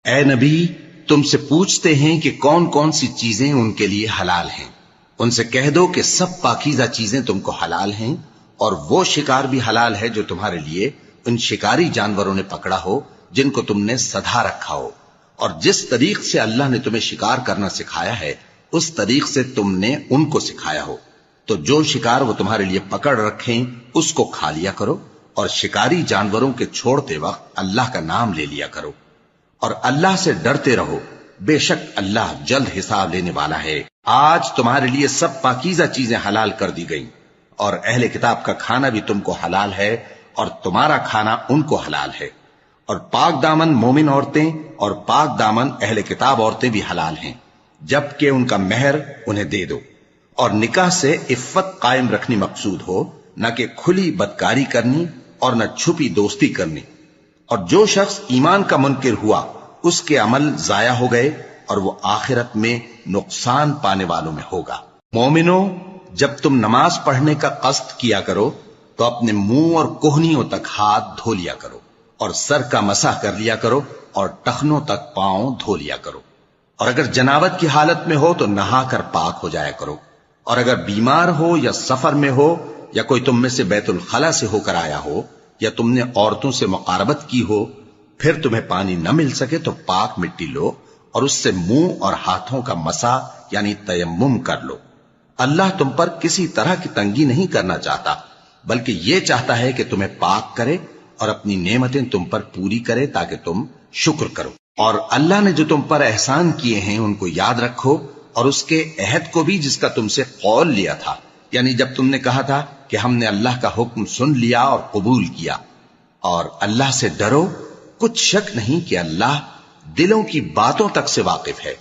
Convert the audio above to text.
اے نبی، تم سے پوچھتے ہیں کہ کون کون سی چیزیں ان کے لیے حلال ہیں۔ ان سے کہہ دو کہ سب پاکیزہ چیزیں تم کو حلال ہیں، اور وہ شکار بھی حلال ہے جو تمہارے لیے ان شکاری جانوروں نے پکڑا ہو جن کو تم نے سدھا رکھا ہو، اور جس طریق سے اللہ نے تمہیں شکار کرنا سکھایا ہے اس طریق سے تم نے ان کو سکھایا ہو۔ تو جو شکار وہ تمہارے لیے پکڑ رکھیں اس کو کھا لیا کرو، اور شکاری جانوروں کے چھوڑتے وقت اللہ کا نام لے لیا کرو، اور اللہ سے ڈرتے رہو، بے شک اللہ جلد حساب لینے والا ہے۔ آج تمہارے لیے سب پاکیزہ چیزیں حلال کر دی گئیں، اور اہل کتاب کا کھانا بھی تم کو حلال ہے اور تمہارا کھانا ان کو حلال ہے، اور پاک دامن مومن عورتیں اور پاک دامن اہل کتاب عورتیں بھی حلال ہیں، جبکہ ان کا مہر انہیں دے دو، اور نکاح سے عفت قائم رکھنی مقصود ہو، نہ کہ کھلی بدکاری کرنی اور نہ چھپی دوستی کرنی۔ اور جو شخص ایمان کا منکر ہوا اس کے عمل ضائع ہو گئے اور وہ آخرت میں نقصان پانے والوں میں ہوگا۔ مومنوں، جب تم نماز پڑھنے کا قصد کیا کرو تو اپنے منہ اور کوہنیوں تک ہاتھ دھو لیا کرو، اور سر کا مسح کر لیا کرو، اور ٹخنوں تک پاؤں دھو لیا کرو، اور اگر جنابت کی حالت میں ہو تو نہا کر پاک ہو جایا کرو، اور اگر بیمار ہو یا سفر میں ہو یا کوئی تم میں سے بیت الخلا سے ہو کر آیا ہو یا تم نے عورتوں سے مقاربت کی ہو، پھر تمہیں پانی نہ مل سکے تو پاک مٹی لو اور اس سے منہ اور ہاتھوں کا مسح یعنی تیمم کر لو۔ اللہ تم پر کسی طرح کی تنگی نہیں کرنا چاہتا، بلکہ یہ چاہتا ہے کہ تمہیں پاک کرے اور اپنی نعمتیں تم پر پوری کرے تاکہ تم شکر کرو۔ اور اللہ نے جو تم پر احسان کیے ہیں ان کو یاد رکھو، اور اس کے عہد کو بھی جس کا تم سے قول لیا تھا، یعنی جب تم نے کہا تھا کہ ہم نے اللہ کا حکم سن لیا اور قبول کیا۔ اور اللہ سے ڈرو، کچھ شک نہیں کہ اللہ دلوں کی باتوں تک سے واقف ہے۔